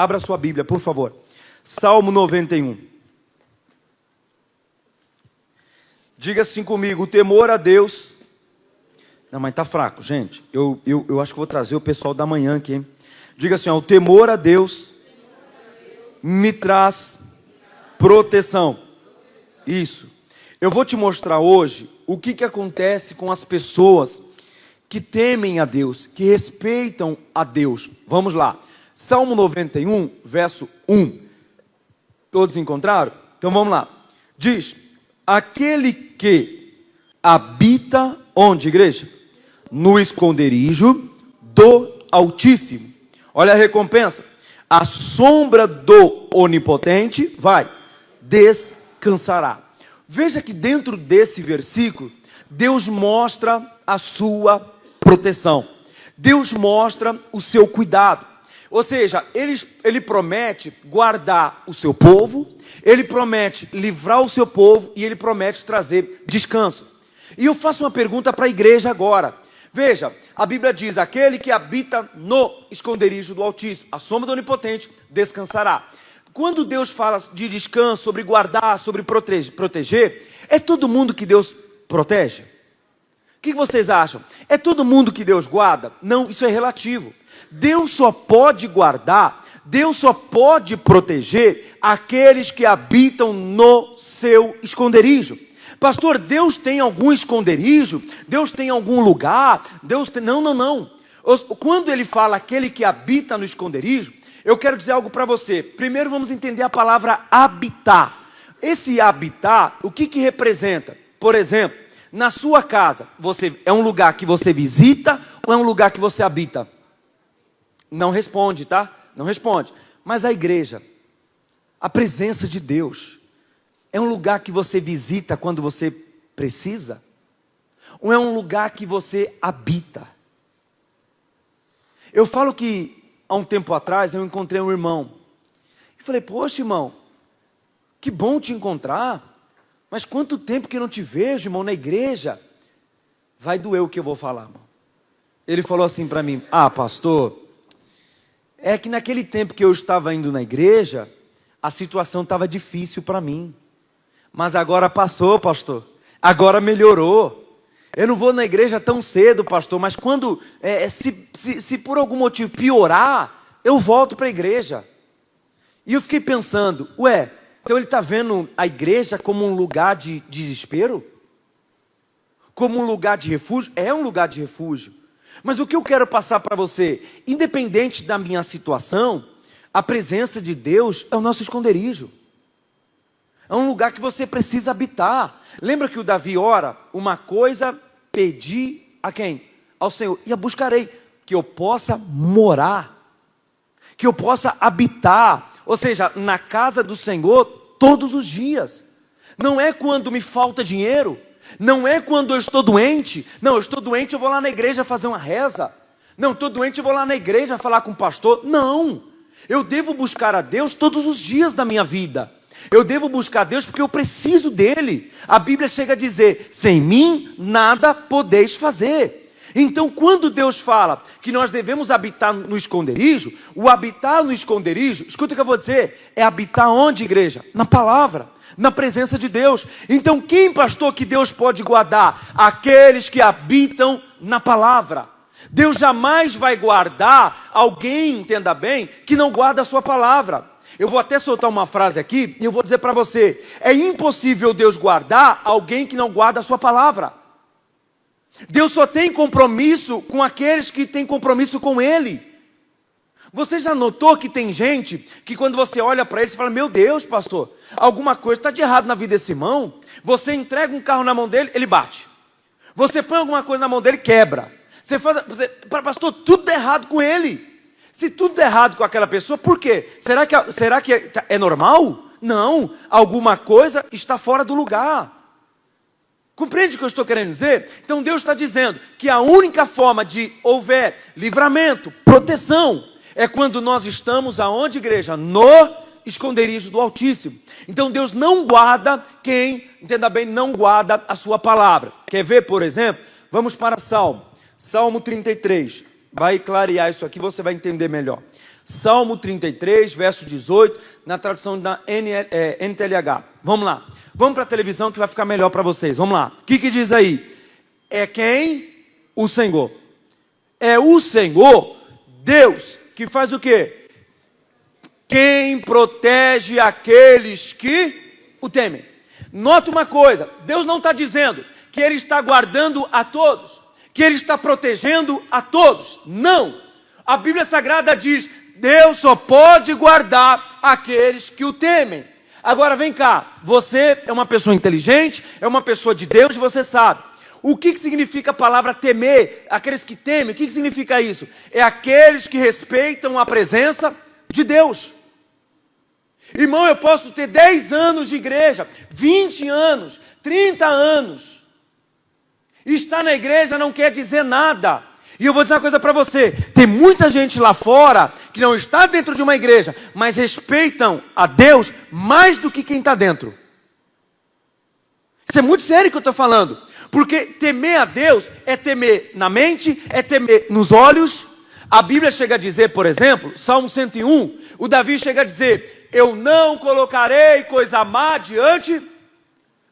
Abra sua Bíblia, por favor. Salmo 91. Diga assim comigo: o temor a Deus... Não, mas tá fraco, gente. Eu acho que vou trazer o pessoal da manhã aqui, hein? Diga assim, ó, o temor a Deus me traz proteção. Isso. Eu vou te mostrar hoje o que acontece com as pessoas que temem a Deus, que respeitam a Deus. Vamos lá. Salmo 91, verso 1. Todos encontraram? Então vamos lá. Diz: aquele que habita onde, igreja? No esconderijo do Altíssimo. Olha a recompensa. A sombra do Onipotente, vai, descansará. Veja que dentro desse versículo, Deus mostra a sua proteção. Deus mostra o seu cuidado. Ou seja, ele promete guardar o seu povo, ele promete livrar o seu povo e ele promete trazer descanso. E eu faço uma pergunta para a igreja agora. Veja, a Bíblia diz: aquele que habita no esconderijo do Altíssimo, a sombra do Onipotente, descansará. Quando Deus fala de descanso, sobre guardar, sobre proteger, é todo mundo que Deus protege? O que vocês acham? É todo mundo que Deus guarda? Não, isso é relativo. Deus só pode guardar, Deus só pode proteger aqueles que habitam no seu esconderijo. Pastor, Deus tem algum esconderijo? Deus tem algum lugar? Deus tem... Não. Quando ele fala aquele que habita no esconderijo, eu quero dizer algo para você. Primeiro vamos entender a palavra habitar. Esse habitar, o que representa? Por exemplo, na sua casa, é um lugar que você visita ou é um lugar que você habita? Não responde, tá? Não responde. Mas a igreja, a presença de Deus, é um lugar que você visita quando você precisa? Ou é um lugar que você habita? Eu falo que, há um tempo atrás, eu encontrei um irmão. E falei: poxa, irmão, que bom te encontrar. Mas quanto tempo que eu não te vejo, irmão, na igreja. Vai doer o que eu vou falar, irmão. Ele falou assim para mim: ah, pastor, é que naquele tempo que eu estava indo na igreja, a situação estava difícil para mim. Mas agora passou, pastor. Agora melhorou. Eu não vou na igreja tão cedo, pastor, mas quando, se por algum motivo piorar, eu volto para a igreja. E eu fiquei pensando, então ele está vendo a igreja como um lugar de desespero? Como um lugar de refúgio? É um lugar de refúgio. Mas o que eu quero passar para você, independente da minha situação, a presença de Deus é o nosso esconderijo. É um lugar que você precisa habitar. Lembra que o Davi ora? Uma coisa pedi a quem? Ao Senhor. E a buscarei. Que eu possa morar. Que eu possa habitar. Ou seja, na casa do Senhor todos os dias. Não é quando me falta dinheiro. Não é quando eu estou doente. Não, eu estou doente, eu vou lá na igreja fazer uma reza. Não, estou doente, eu vou lá na igreja falar com o pastor. Não. Eu devo buscar a Deus todos os dias da minha vida. Eu devo buscar a Deus porque eu preciso dele. A Bíblia chega a dizer: sem mim nada podeis fazer. Então quando Deus fala que nós devemos habitar no esconderijo, o habitar no esconderijo, escuta o que eu vou dizer, é habitar onde, igreja? Na palavra, na presença de Deus. Então quem, pastor, que Deus pode guardar? Aqueles que habitam na palavra. Deus jamais vai guardar alguém, entenda bem, que não guarda a sua palavra. Eu vou até soltar uma frase aqui e eu vou dizer para você: é impossível Deus guardar alguém que não guarda a sua palavra. Deus só tem compromisso com aqueles que têm compromisso com Ele. Você já notou que tem gente que quando você olha para ele, você fala: meu Deus, pastor, alguma coisa está de errado na vida desse irmão. Você entrega um carro na mão dele, ele bate. Você põe alguma coisa na mão dele, quebra. Pastor, tudo é errado com ele. Se tudo é errado com aquela pessoa, por quê? Será que é normal? Não, alguma coisa está fora do lugar. Compreende o que eu estou querendo dizer? Então Deus está dizendo que a única forma de houver livramento, proteção, é quando nós estamos aonde, igreja? No esconderijo do Altíssimo. Então Deus não guarda quem, entenda bem, não guarda a sua palavra. Quer ver, por exemplo? Vamos para Salmo 33. Vai clarear isso aqui, você vai entender melhor. Salmo 33, verso 18, na tradução da NTLH. Vamos lá. Vamos para a televisão que vai ficar melhor para vocês. Vamos lá. O que diz aí? É quem? O Senhor. É o Senhor, Deus, que faz o quê? Quem protege aqueles que o temem. Nota uma coisa, Deus não está dizendo que Ele está guardando a todos, que Ele está protegendo a todos. Não. A Bíblia Sagrada diz, Deus só pode guardar aqueles que o temem. Agora vem cá, você é uma pessoa inteligente, é uma pessoa de Deus, você sabe. O que significa a palavra temer? Aqueles que temem, o que significa isso? É aqueles que respeitam a presença de Deus. Irmão, eu posso ter 10 anos de igreja, 20 anos, 30 anos. Estar na igreja não quer dizer nada. E eu vou dizer uma coisa para você, tem muita gente lá fora que não está dentro de uma igreja, mas respeitam a Deus mais do que quem está dentro. Isso é muito sério que eu estou falando, porque temer a Deus é temer na mente, é temer nos olhos. A Bíblia chega a dizer, por exemplo, Salmo 101, o Davi chega a dizer, eu não colocarei coisa má diante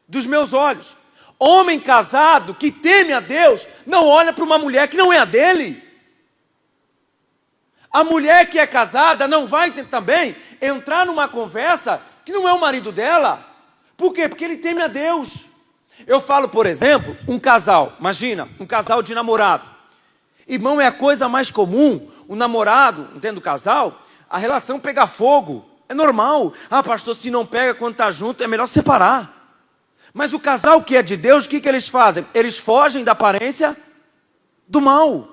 dos meus olhos. Homem casado que teme a Deus não olha para uma mulher que não é a dele. A mulher que é casada não vai também entrar numa conversa que não é o marido dela. Por quê? Porque ele teme a Deus. Eu falo, por exemplo, um casal, imagina, um casal de namorado. Irmão, é a coisa mais comum, o namorado, entende, o casal, a relação pegar fogo. É normal. Ah, pastor, se não pega quando está junto, é melhor separar. Mas o casal que é de Deus, o que eles fazem? Eles fogem da aparência do mal.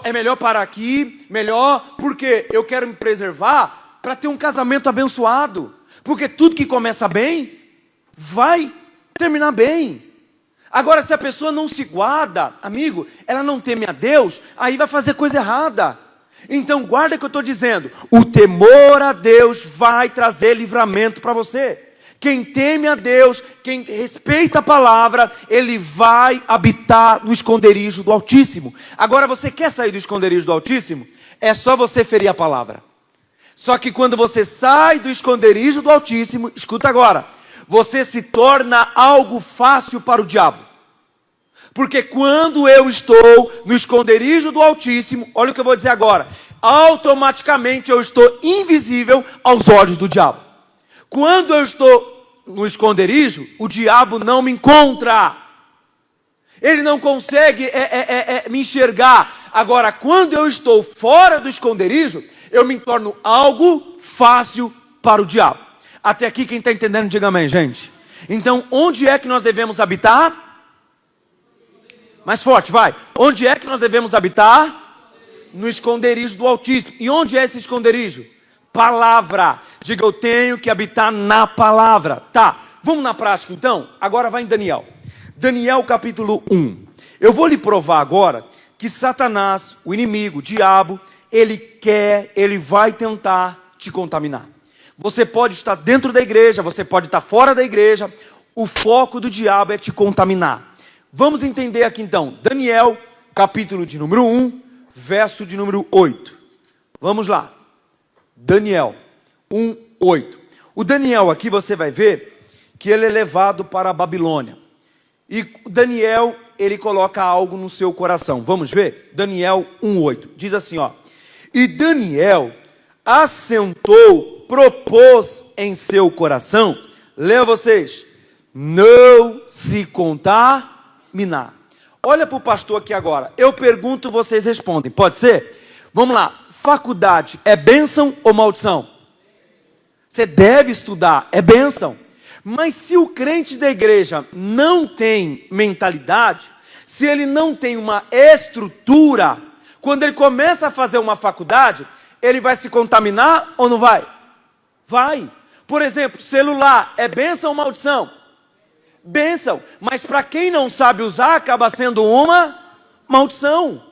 É melhor parar aqui, melhor, porque eu quero me preservar para ter um casamento abençoado. Porque tudo que começa bem, vai terminar bem. Agora, se a pessoa não se guarda, amigo, ela não teme a Deus, aí vai fazer coisa errada. Então, guarda o que eu estou dizendo. O temor a Deus vai trazer livramento para você. Quem teme a Deus, quem respeita a palavra, ele vai habitar no esconderijo do Altíssimo. Agora, você quer sair do esconderijo do Altíssimo? É só você ferir a palavra. Só que quando você sai do esconderijo do Altíssimo, escuta agora, você se torna algo fácil para o diabo. Porque quando eu estou no esconderijo do Altíssimo, olha o que eu vou dizer agora, automaticamente eu estou invisível aos olhos do diabo. Quando eu estou no esconderijo, o diabo não me encontra. Ele não consegue me enxergar. Agora, quando eu estou fora do esconderijo, eu me torno algo fácil para o diabo. Até aqui, quem está entendendo, diga amém, gente. Então, onde é que nós devemos habitar? Mais forte, vai. Onde é que nós devemos habitar? No esconderijo do Altíssimo. E onde é esse esconderijo? Palavra. Diga, eu tenho que habitar na palavra. Tá, vamos na prática então? Agora vai em Daniel. Daniel capítulo 1. Eu vou lhe provar agora que Satanás, o inimigo, o diabo, ele vai tentar te contaminar. Você pode estar dentro da igreja, você pode estar fora da igreja. O foco do diabo é te contaminar. Vamos entender aqui então. Daniel capítulo de número 1, verso de número 8. Vamos lá. Daniel 1:8. O Daniel aqui você vai ver que ele é levado para a Babilônia. E Daniel, ele coloca algo no seu coração. Vamos ver? Daniel 1:8. Diz assim, ó. E Daniel assentou, propôs em seu coração, leia vocês, não se contaminar. Olha para o pastor aqui agora. Eu pergunto, vocês respondem. Pode ser? Vamos lá. Faculdade é bênção ou maldição? Você deve estudar, é bênção. Mas se o crente da igreja não tem mentalidade, se ele não tem uma estrutura, quando ele começa a fazer uma faculdade, ele vai se contaminar ou não vai? Vai. Por exemplo, celular é bênção ou maldição? Bênção. Mas para quem não sabe usar, acaba sendo uma maldição.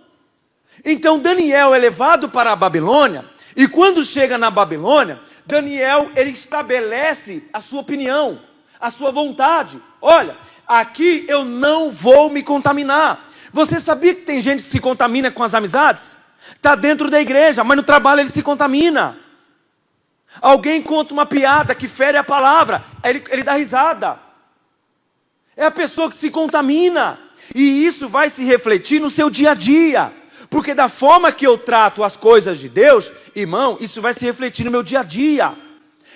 Então Daniel é levado para a Babilônia, e quando chega na Babilônia, Daniel, ele estabelece a sua opinião, a sua vontade. Olha, aqui eu não vou me contaminar. Você sabia que tem gente que se contamina com as amizades? Está dentro da igreja, mas no trabalho ele se contamina. Alguém conta uma piada que fere a palavra, ele dá risada. É a pessoa que se contamina. E isso vai se refletir no seu dia a dia. Porque da forma que eu trato as coisas de Deus, irmão, isso vai se refletir no meu dia a dia.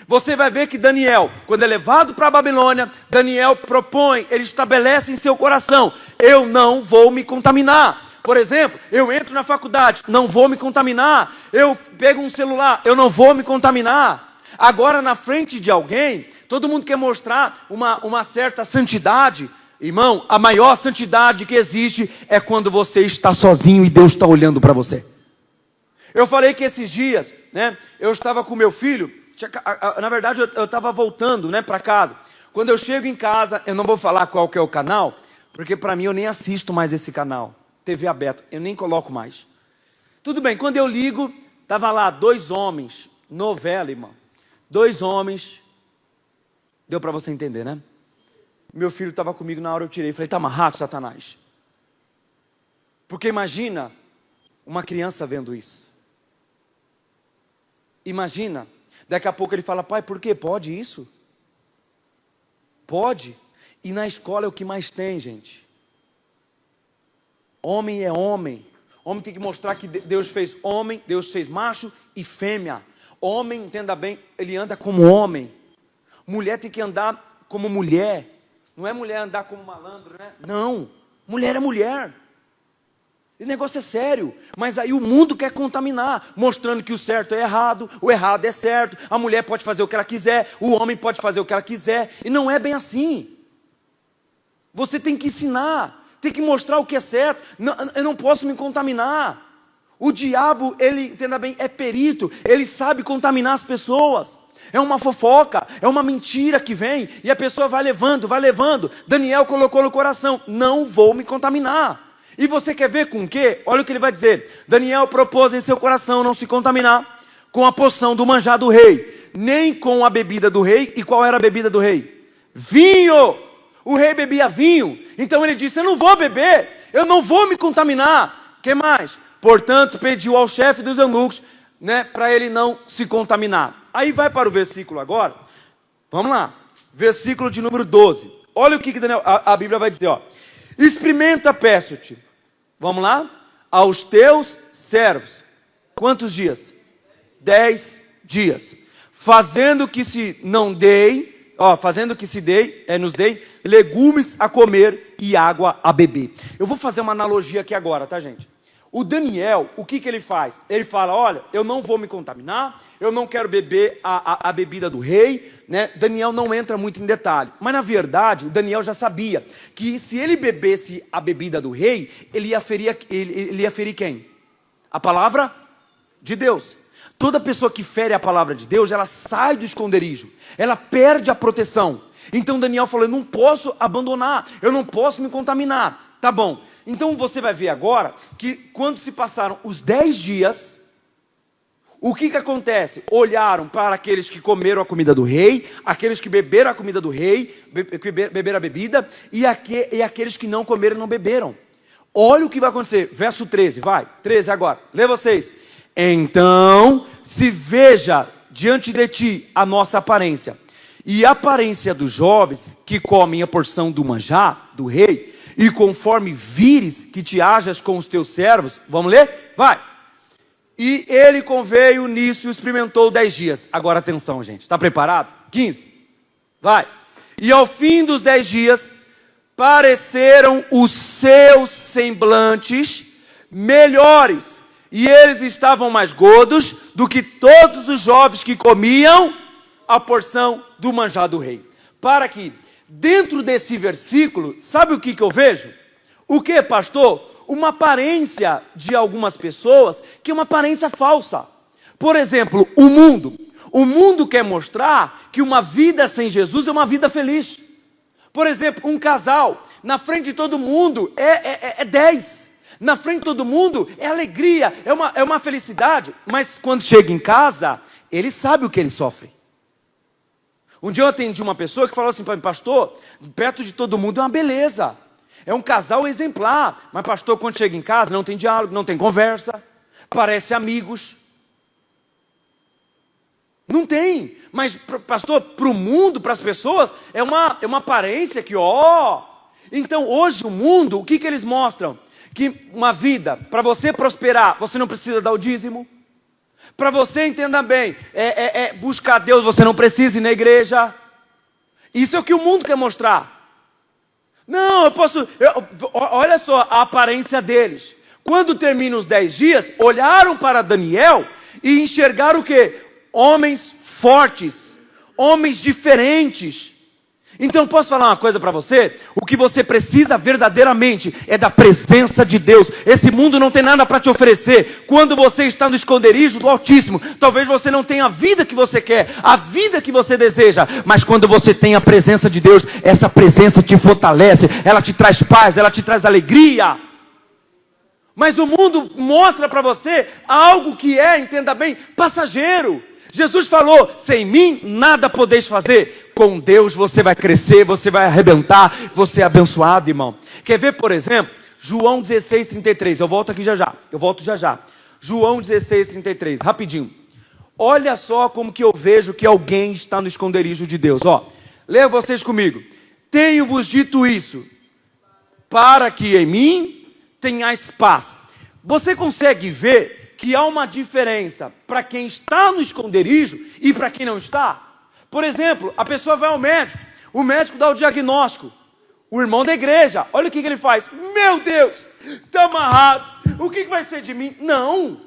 Você vai ver que Daniel, quando é levado para a Babilônia, Daniel propõe, ele estabelece em seu coração: eu não vou me contaminar. Por exemplo, eu entro na faculdade, não vou me contaminar. Eu pego um celular, eu não vou me contaminar. Agora, na frente de alguém, todo mundo quer mostrar uma certa santidade. Irmão, a maior santidade que existe é quando você está sozinho e Deus está olhando para você. Eu falei que esses dias, né, eu estava com meu filho, na verdade eu estava voltando, né, para casa. Quando eu chego em casa, eu não vou falar qual que é o canal, porque para mim eu nem assisto mais esse canal, TV aberta, eu nem coloco mais. Tudo bem, quando eu ligo, estava lá 2 homens, novela, irmão. 2 homens, deu para você entender, né? Meu filho estava comigo na hora, eu tirei, falei: está amarrado, Satanás? Porque imagina uma criança vendo isso. Imagina, daqui a pouco ele fala: pai, por quê? Pode isso? Pode. E na escola é o que mais tem, gente. Homem é homem. Homem tem que mostrar que Deus fez homem, Deus fez macho e fêmea. Homem, entenda bem, ele anda como homem. Mulher tem que andar como mulher. Não é mulher andar como malandro, né? Não, mulher é mulher. Esse negócio é sério. Mas aí o mundo quer contaminar, mostrando que o certo é errado, o errado é certo. A mulher pode fazer o que ela quiser, o homem pode fazer o que ela quiser. E não é bem assim. Você tem que ensinar, tem que mostrar o que é certo. Não, eu não posso me contaminar. O diabo, ele, entenda bem, é perito. Ele sabe contaminar as pessoas. É uma fofoca, é uma mentira que vem, e a pessoa vai levando, vai levando. Daniel colocou no coração: não vou me contaminar. E você quer ver com o quê? Olha o que ele vai dizer. Daniel propôs em seu coração não se contaminar com a poção do manjar do rei, nem com a bebida do rei. E qual era a bebida do rei? Vinho. O rei bebia vinho. Então ele disse: eu não vou beber, eu não vou me contaminar. O que mais? Portanto, pediu ao chefe dos eunucos, né, para ele não se contaminar. Aí vai para o versículo agora. Vamos lá. Versículo de número 12. Olha o que Daniel, a Bíblia vai dizer, ó. Experimenta, peço-te. Vamos lá? Aos teus servos. Quantos dias? 10 dias. Fazendo que se não dei, fazendo que se dei, nos dei legumes a comer e água a beber. Eu vou fazer uma analogia aqui agora, tá, gente? O Daniel, o que ele faz? Ele fala: olha, eu não vou me contaminar, eu não quero beber a bebida do rei, né? Daniel não entra muito em detalhe, mas na verdade o Daniel já sabia que se ele bebesse a bebida do rei, ele ia ferir quem? A palavra de Deus. Toda pessoa que fere a palavra de Deus, ela sai do esconderijo, ela perde a proteção. Então Daniel falou: eu não posso abandonar, eu não posso me contaminar. Tá bom, então você vai ver agora que quando se passaram os 10 dias, o que acontece? Olharam para aqueles que comeram a comida do rei, aqueles que beberam a comida do rei, que beberam a bebida, e aqueles que não comeram e não beberam. Olha o que vai acontecer, verso 13, vai, 13 agora, lê vocês. Então se veja diante de ti a nossa aparência, e a aparência dos jovens que comem a porção do manjar do rei, e conforme vires que te hajas com os teus servos. Vamos ler? Vai. E ele conveio nisso e experimentou 10 dias. Agora atenção, gente. Está preparado? 15. Vai. E ao fim dos 10 dias, pareceram os seus semblantes melhores. E eles estavam mais gordos do que todos os jovens que comiam a porção do manjar do rei. Para que, dentro desse versículo, sabe o que eu vejo? O que, pastor? Uma aparência de algumas pessoas que é uma aparência falsa. Por exemplo, o mundo. O mundo quer mostrar que uma vida sem Jesus é uma vida feliz. Por exemplo, um casal, na frente de todo mundo é 10. Na frente de todo mundo é alegria, é uma felicidade. Mas quando chega em casa, ele sabe o que ele sofre. Um dia eu atendi uma pessoa que falou assim para mim: pastor, perto de todo mundo é uma beleza, é um casal exemplar, mas pastor, quando chega em casa não tem diálogo, não tem conversa. Parece amigos. Não tem. Mas, pastor, para o mundo, para as pessoas, é uma aparência que, ó. Então, hoje o mundo, o que eles mostram? Que uma vida, para você prosperar, você não precisa dar o dízimo. Para você, entenda bem, buscar Deus, você não precisa ir na igreja. Isso é o que o mundo quer mostrar. Não, olha só a aparência deles. Quando terminam os 10 dias, olharam para Daniel e enxergaram o quê? Homens fortes, homens diferentes. Então posso falar uma coisa para você? O que você precisa verdadeiramente é da presença de Deus. Esse mundo não tem nada para te oferecer. Quando você está no esconderijo do Altíssimo, talvez você não tenha a vida que você quer, a vida que você deseja. Mas quando você tem a presença de Deus, essa presença te fortalece, ela te traz paz, ela te traz alegria. Mas o mundo mostra para você algo que é, entenda bem, passageiro. Jesus falou, sem mim nada podeis fazer. Com Deus você vai crescer, você vai arrebentar, você é abençoado, irmão. Quer ver, por exemplo, João 16:33. Eu volto aqui já já. João 16:33, rapidinho. Olha só como que eu vejo que alguém está no esconderijo de Deus. Ó, leia vocês comigo. Tenho-vos dito isso, para que em mim tenhais paz. Você consegue ver que há uma diferença para quem está no esconderijo e para quem não está? Por exemplo, a pessoa vai ao médico, o médico dá o diagnóstico, o irmão da igreja, olha o que ele faz. Meu Deus, está amarrado, o que vai ser de mim? Não.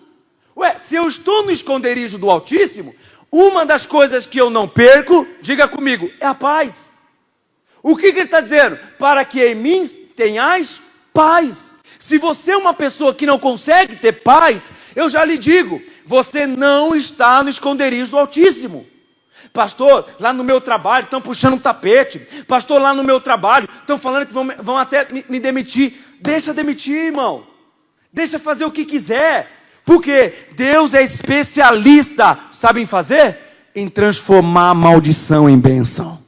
Ué, se eu estou no esconderijo do Altíssimo, uma das coisas que eu não perco, diga comigo, é a paz. O que ele está dizendo? Para que em mim tenhais paz. Se você é uma pessoa que não consegue ter paz, eu já lhe digo, você não está no esconderijo do Altíssimo. Pastor, lá no meu trabalho estão puxando um tapete. Pastor, lá no meu trabalho estão falando que vão até me demitir. Deixa demitir, irmão. Deixa fazer o que quiser. Porque Deus é especialista, sabe em fazer? Em transformar a maldição em bênção.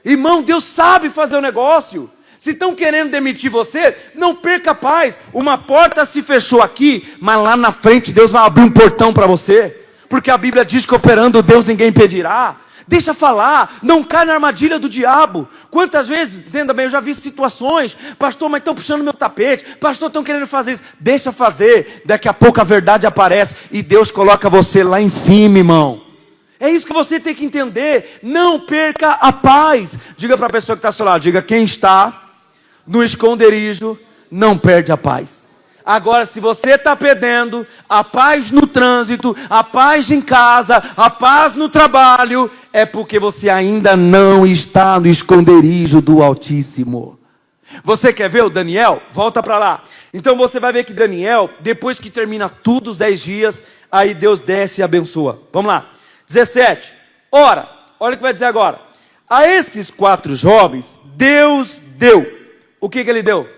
Irmão, Deus sabe fazer o negócio. Se estão querendo demitir você, não perca a paz. Uma porta se fechou aqui, mas lá na frente Deus vai abrir um portão para você. Porque a Bíblia diz que operando Deus ninguém impedirá. Deixa falar, não cai na armadilha do diabo. Quantas vezes, entenda bem, eu já vi situações. Pastor, mas estão puxando meu tapete. Pastor, estão querendo fazer isso. Deixa fazer, daqui a pouco a verdade aparece. E Deus coloca você lá em cima, irmão. É isso que você tem que entender. Não perca a paz. Diga para a pessoa que está ao seu lado, diga, quem está no esconderijo não perde a paz. Agora, se você está perdendo a paz no trânsito, a paz em casa, a paz no trabalho, é porque você ainda não está no esconderijo do Altíssimo. Você quer ver o Daniel? Volta para lá. Então você vai ver que Daniel, depois que termina tudo os 10 dias, aí Deus desce e abençoa. Vamos lá. 17. Ora, olha o que vai dizer agora. A esses 4 jovens, Deus deu. O que ele deu?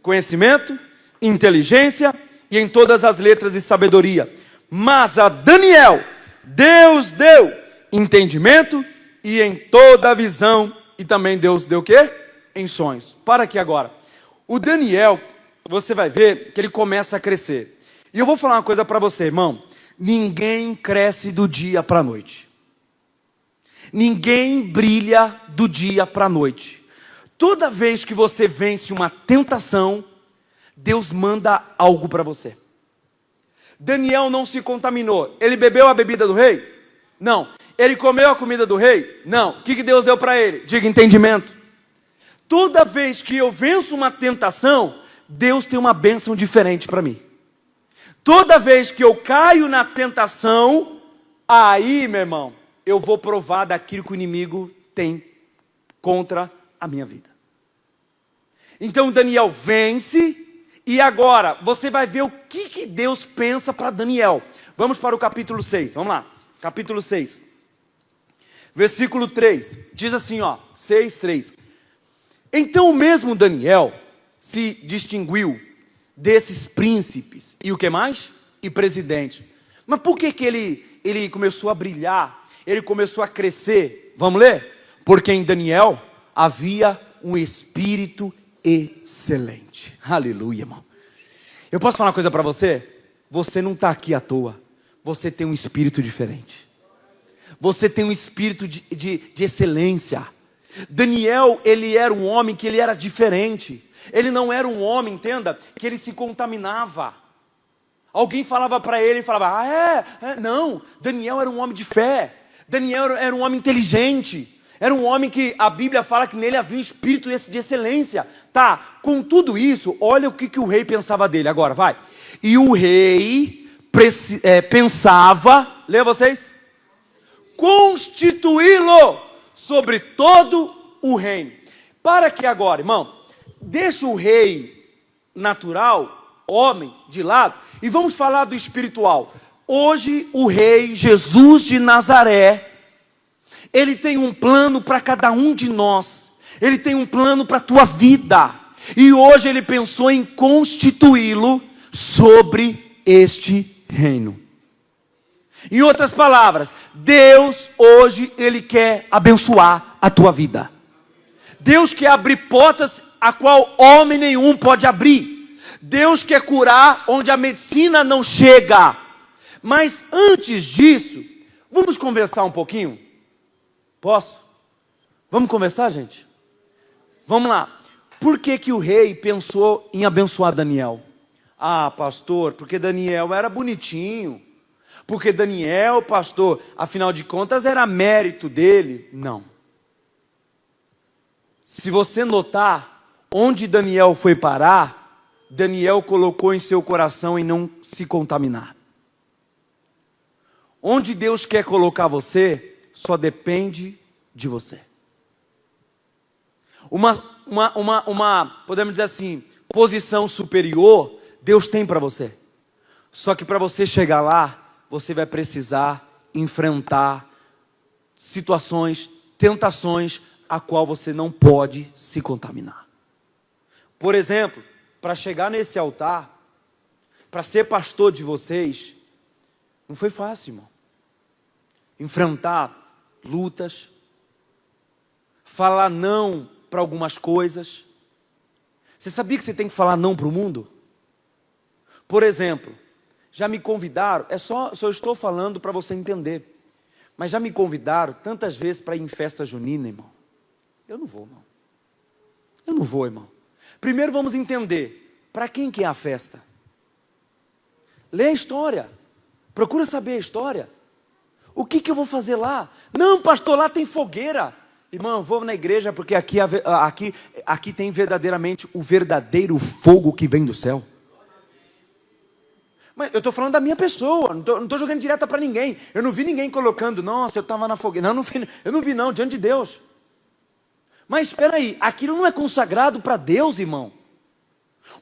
Conhecimento, inteligência e em todas as letras e sabedoria. Mas a Daniel, Deus deu entendimento e em toda a visão. E também Deus deu o quê? Em sonhos. Para aqui agora. O Daniel, você vai ver que ele começa a crescer. E eu vou falar uma coisa para você, irmão. Ninguém cresce do dia para a noite. Ninguém brilha do dia para a noite. Toda vez que você vence uma tentação, Deus manda algo para você. Daniel não se contaminou. Ele bebeu a bebida do rei? Não. Ele comeu a comida do rei? Não. O que Deus deu para ele? Diga entendimento. Toda vez que eu venço uma tentação, Deus tem uma bênção diferente para mim. Toda vez que eu caio na tentação, aí, meu irmão, eu vou provar daquilo que o inimigo tem contra a minha vida. Então Daniel vence. E agora, você vai ver o que Deus pensa para Daniel. Vamos para o capítulo 6, vamos lá. Capítulo 6. Versículo 3. Diz assim, ó, 6:3. Então o mesmo Daniel se distinguiu desses príncipes. E o que mais? E presidente. Mas por que ele começou a brilhar? Ele começou a crescer. Vamos ler? Porque em Daniel havia um espírito excelente. Aleluia, irmão. Eu posso falar uma coisa para você? você não está aqui à toa. Você tem um espírito diferente. Você tem um espírito de excelência. Daniel, ele era um homem que ele era diferente. Ele não era um homem, entenda, que ele se contaminava. Alguém falava para ele e falava, não. Daniel era um homem de fé. Daniel era um homem inteligente. Era um homem que a Bíblia fala que nele havia um espírito de excelência. Tá, com tudo isso, olha o que o rei pensava dele. Agora, vai. E o rei pensava, leia vocês, constituí-lo sobre todo o reino. Para que agora, irmão, deixa o rei natural, homem, de lado, e vamos falar do espiritual. Hoje o rei Jesus de Nazaré, ele tem um plano para cada um de nós. Ele tem um plano para a tua vida. E hoje ele pensou em constituí-lo sobre este reino. Em outras palavras, Deus hoje ele quer abençoar a tua vida. Deus quer abrir portas a qual homem nenhum pode abrir. Deus quer curar onde a medicina não chega. Mas antes disso, vamos conversar um pouquinho? Posso? Vamos conversar, gente? Vamos lá. Por que o rei pensou em abençoar Daniel? Ah, pastor, porque Daniel era bonitinho. Porque Daniel, pastor, afinal de contas era mérito dele. Não. Se você notar, onde Daniel foi parar, Daniel colocou em seu coração em não se contaminar. Onde Deus quer colocar você, só depende de você. Podemos dizer assim, posição superior, Deus tem para você. Só que para você chegar lá, você vai precisar enfrentar situações, tentações, a qual você não pode se contaminar. Por exemplo, para chegar nesse altar, para ser pastor de vocês, não foi fácil, irmão. Enfrentar lutas, falar não para algumas coisas. Você sabia que você tem que falar não para o mundo? Por exemplo, já me convidaram, só eu estou falando para você entender, mas já me convidaram tantas vezes para ir em festa junina, irmão. Eu não vou, irmão. Eu não vou, irmão. Primeiro vamos entender, para quem que é a festa? Lê a história, procura saber a história. O que eu vou fazer lá? Não, pastor, lá tem fogueira. Irmão, eu vou na igreja porque aqui tem verdadeiramente o verdadeiro fogo que vem do céu. Mas eu estou falando da minha pessoa, não estou jogando direta para ninguém. Eu não vi ninguém colocando, nossa, eu estava na fogueira. Não, eu não vi não, diante de Deus. Mas espera aí, aquilo não é consagrado para Deus, irmão.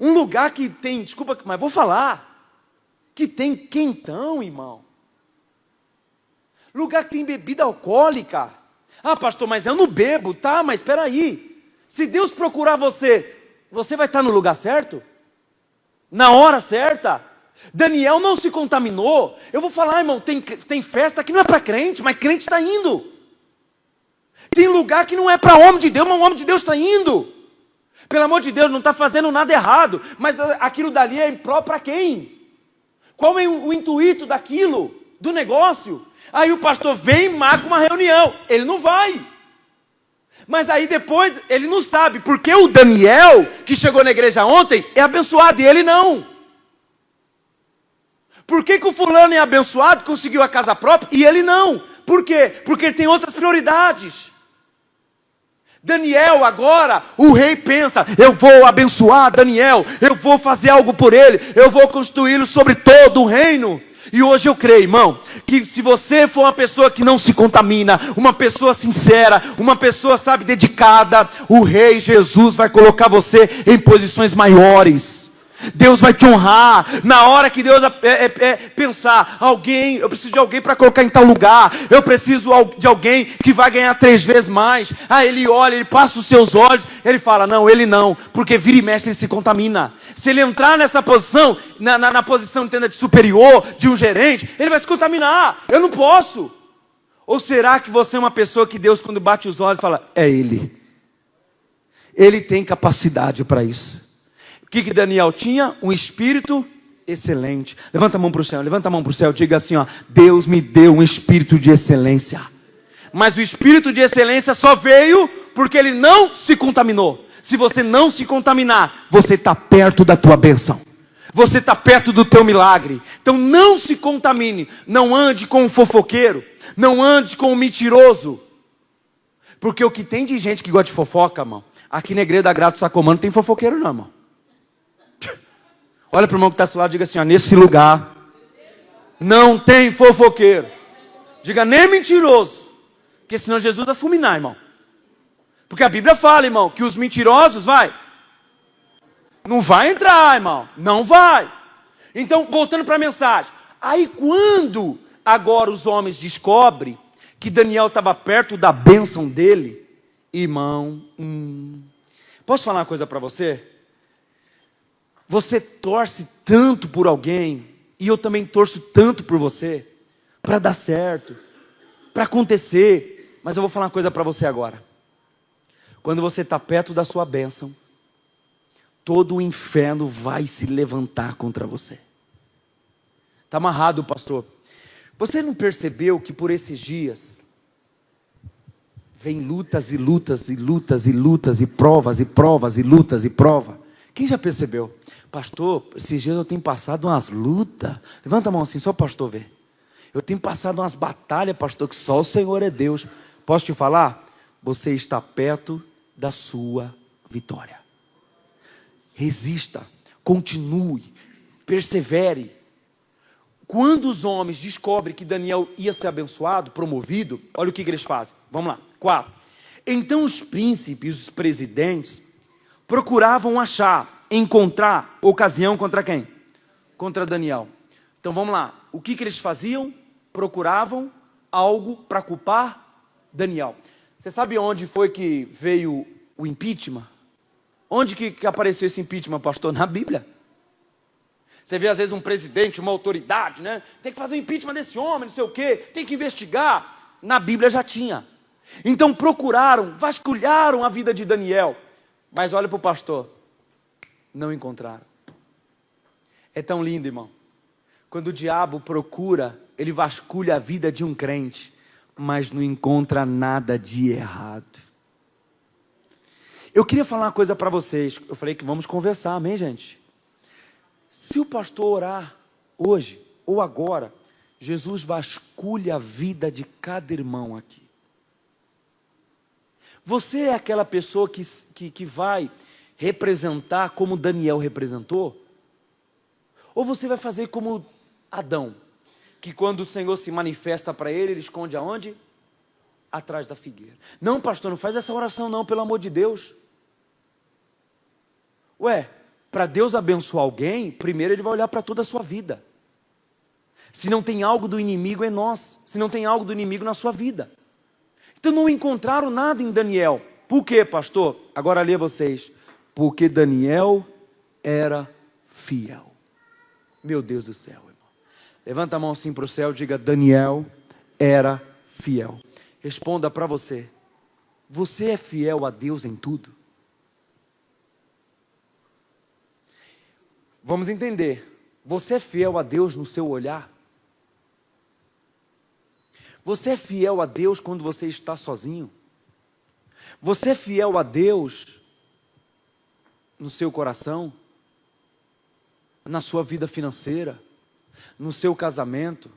Um lugar que tem, desculpa, mas vou falar, que tem quentão, irmão. Lugar que tem bebida alcoólica. Ah, pastor, mas eu não bebo. Tá, mas espera aí. Se Deus procurar você, você vai estar no lugar certo? Na hora certa? Daniel não se contaminou. Eu vou falar, irmão, tem festa que não é para crente, mas crente está indo. Tem lugar que não é para homem de Deus, mas o homem de Deus está indo. Pelo amor de Deus, não está fazendo nada errado. Mas aquilo dali é impróprio para quem? Qual é o intuito daquilo? Do negócio? Aí o pastor vem e marca uma reunião. Ele não vai. Mas aí depois ele não sabe. Porque o Daniel, que chegou na igreja ontem, é abençoado e ele não. Por que o fulano é abençoado, conseguiu a casa própria e ele não? Por quê? Porque ele tem outras prioridades. Daniel agora, o rei pensa, eu vou abençoar Daniel, eu vou fazer algo por ele, eu vou constituí-lo sobre todo o reino. E hoje eu creio, irmão, que se você for uma pessoa que não se contamina, uma pessoa sincera, uma pessoa, sabe, dedicada, o rei Jesus vai colocar você em posições maiores. Deus vai te honrar. Na hora que Deus pensar, eu preciso de alguém para colocar em tal lugar, eu preciso de alguém que vai ganhar 3 vezes mais. Aí ele olha, ele passa os seus olhos, ele fala, não, ele não, porque vira e mexe ele se contamina. Se ele entrar nessa posição, na posição de superior, de um gerente, ele vai se contaminar. Eu não posso. Ou será que você é uma pessoa que Deus, quando bate os olhos, fala, é ele. Ele tem capacidade para isso. O que Daniel tinha? Um espírito excelente. Levanta a mão para o céu, levanta a mão para o céu. Diga assim, ó: Deus me deu um espírito de excelência. Mas o espírito de excelência só veio porque ele não se contaminou. Se você não se contaminar, você está perto da tua bênção. Você está perto do teu milagre. Então não se contamine. Não ande com o fofoqueiro. Não ande com o mentiroso. Porque o que tem de gente que gosta de fofoca, irmão, aqui na igreja da Graça do Sacomã não tem fofoqueiro não, irmão. Olha para o irmão que está do seu lado e diga assim, ó: nesse lugar não tem fofoqueiro. Diga, nem mentiroso. Porque senão Jesus vai fulminar, irmão. Porque a Bíblia fala, irmão, que os mentirosos, não vai entrar, irmão. Não vai. Então, voltando para a mensagem. Aí quando agora os homens descobrem que Daniel estava perto da bênção dele, irmão, posso falar uma coisa para você? Você torce tanto por alguém, e eu também torço tanto por você, para dar certo, para acontecer. Mas eu vou falar uma coisa para você agora. Quando você está perto da sua bênção, todo o inferno vai se levantar contra você. Está amarrado, pastor. Você não percebeu que por esses dias vem lutas e lutas e lutas e lutas e provas e provas e lutas e prova? Quem já percebeu? Pastor, esses dias eu tenho passado umas lutas. Levanta a mão assim, só o pastor ver. Eu tenho passado umas batalhas, pastor, que só o Senhor é Deus. Posso te falar? Você está perto da sua vitória. Resista, continue, persevere. Quando os homens descobrem que Daniel ia ser abençoado, promovido, olha o que eles fazem. Vamos lá, 4. Então os príncipes, os presidentes, procuravam encontrar ocasião contra quem? Contra Daniel. Então vamos lá, o que eles faziam? Procuravam algo para culpar Daniel. Você sabe onde foi que veio o impeachment? Onde que apareceu esse impeachment, pastor? Na Bíblia. Você vê às vezes um presidente, uma autoridade, né? Tem que fazer o impeachment desse homem, não sei o quê, tem que investigar. Na Bíblia já tinha. Então procuraram, vasculharam a vida de Daniel. Mas olha para o pastor, não encontraram. É tão lindo, irmão. Quando o diabo procura, ele vasculha a vida de um crente, mas não encontra nada de errado. Eu queria falar uma coisa para vocês. Eu falei que vamos conversar, amém, gente? Se o pastor orar hoje ou agora, Jesus vasculha a vida de cada irmão aqui. Você é aquela pessoa que vai representar como Daniel representou? Ou você vai fazer como Adão, que quando o Senhor se manifesta para ele esconde aonde? Atrás da figueira. Não, pastor, não faz essa oração não, pelo amor de Deus. Ué, para Deus abençoar alguém, primeiro Ele vai olhar para toda a sua vida. Se não tem algo do inimigo em nós, se não tem algo do inimigo na sua vida. Então não encontraram nada em Daniel. Por quê, pastor? Agora lê vocês. Porque Daniel era fiel. Meu Deus do céu, irmão. Levanta a mão assim para o céu e diga, Daniel era fiel. Responda para você. Você é fiel a Deus em tudo? Vamos entender. Você é fiel a Deus no seu olhar? Você é fiel a Deus quando você está sozinho? Você é fiel a Deus no seu coração? Na sua vida financeira? No seu casamento?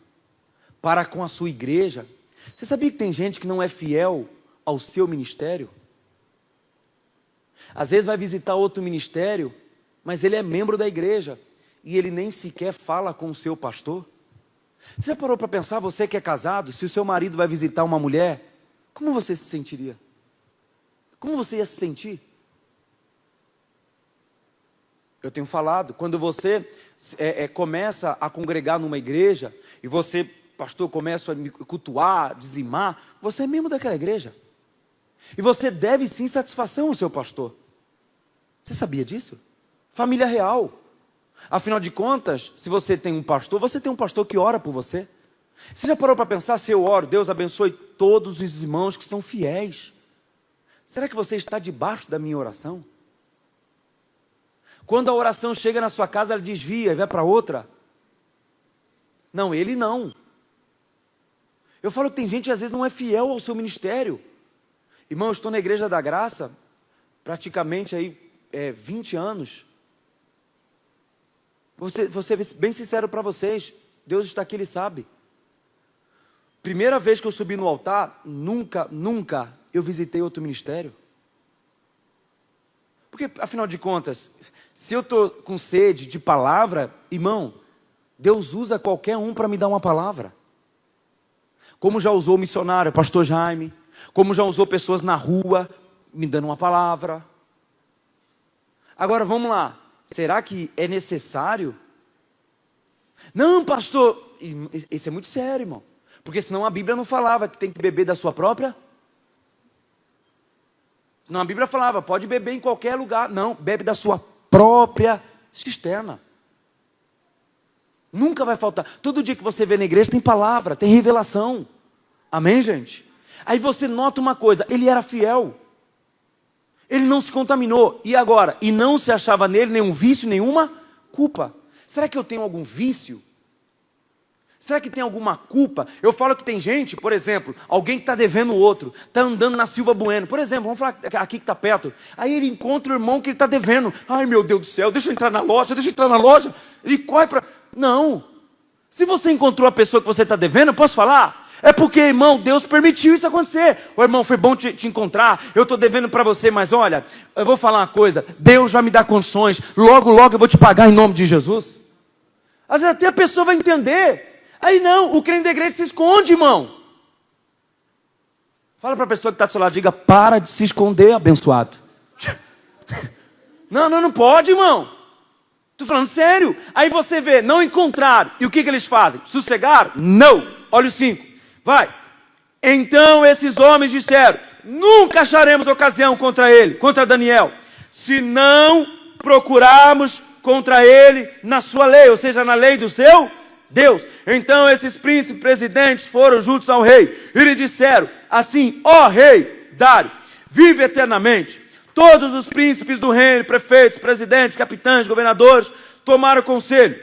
Para com a sua igreja? Você sabia que tem gente que não é fiel ao seu ministério? Às vezes vai visitar outro ministério, mas ele é membro da igreja e ele nem sequer fala com o seu pastor. Você já parou para pensar, você que é casado, se o seu marido vai visitar uma mulher, como você se sentiria? Como você ia se sentir? Eu tenho falado, quando você começa a congregar numa igreja, e você, pastor, começa a me cultuar, dizimar, você é membro daquela igreja. E você deve sim satisfação ao seu pastor. Você sabia disso? Família real. Afinal de contas, se você tem um pastor, você tem um pastor que ora por você. Você já parou para pensar, se eu oro, Deus abençoe todos os irmãos que são fiéis. Será que você está debaixo da minha oração? Quando a oração chega na sua casa, ela desvia e vai para outra. Não, ele não. Eu falo que tem gente que às vezes não é fiel ao seu ministério. Irmão, eu estou na Igreja da Graça, praticamente aí 20 anos. Vou ser bem sincero para vocês, Deus está aqui, Ele sabe. Primeira vez que eu subi no altar, nunca eu visitei outro ministério. Porque, afinal de contas, se eu estou com sede de palavra, irmão, Deus usa qualquer um para me dar uma palavra. Como já usou o missionário, o pastor Jaime, como já usou pessoas na rua, me dando uma palavra. Agora, vamos lá. Será que é necessário? Não, pastor, isso é muito sério, irmão. Porque senão a Bíblia não falava que tem que beber da sua própria. Senão a Bíblia falava, pode beber em qualquer lugar. Não, bebe da sua própria cisterna. Nunca vai faltar. Todo dia que você vê na igreja tem palavra, tem revelação. Amém, gente? Aí você nota uma coisa, ele era fiel. Ele não se contaminou. E agora? E não se achava nele nenhum vício, nenhuma culpa. Será que eu tenho algum vício? Será que tem alguma culpa? Eu falo que tem gente, por exemplo, alguém que está devendo o outro, está andando na Silva Bueno, por exemplo, vamos falar aqui que está perto. Aí ele encontra o irmão que ele está devendo. Ai, meu Deus do céu, deixa eu entrar na loja. Ele corre para... Não. Se você encontrou a pessoa que você está devendo, eu posso falar? É porque, irmão, Deus permitiu isso acontecer. Ô, irmão, foi bom te encontrar, eu estou devendo para você, mas olha, eu vou falar uma coisa, Deus vai me dar condições, logo eu vou te pagar em nome de Jesus. Às vezes até a pessoa vai entender. Aí não, o crente da igreja se esconde, irmão. Fala para a pessoa que está do seu lado, diga, para de se esconder, abençoado. Não pode, irmão. Estou falando sério. Aí você vê, não encontraram. E o que eles fazem? Sossegaram? Não. Olha o 5. Vai. Então esses homens disseram, nunca acharemos ocasião contra ele, contra Daniel, se não procurarmos contra ele na sua lei, ou seja, na lei do seu Deus. Então esses príncipes presidentes foram juntos ao rei e lhe disseram assim, ó rei Dário, vive eternamente. Todos os príncipes do reino, prefeitos, presidentes, capitães, governadores, tomaram conselho,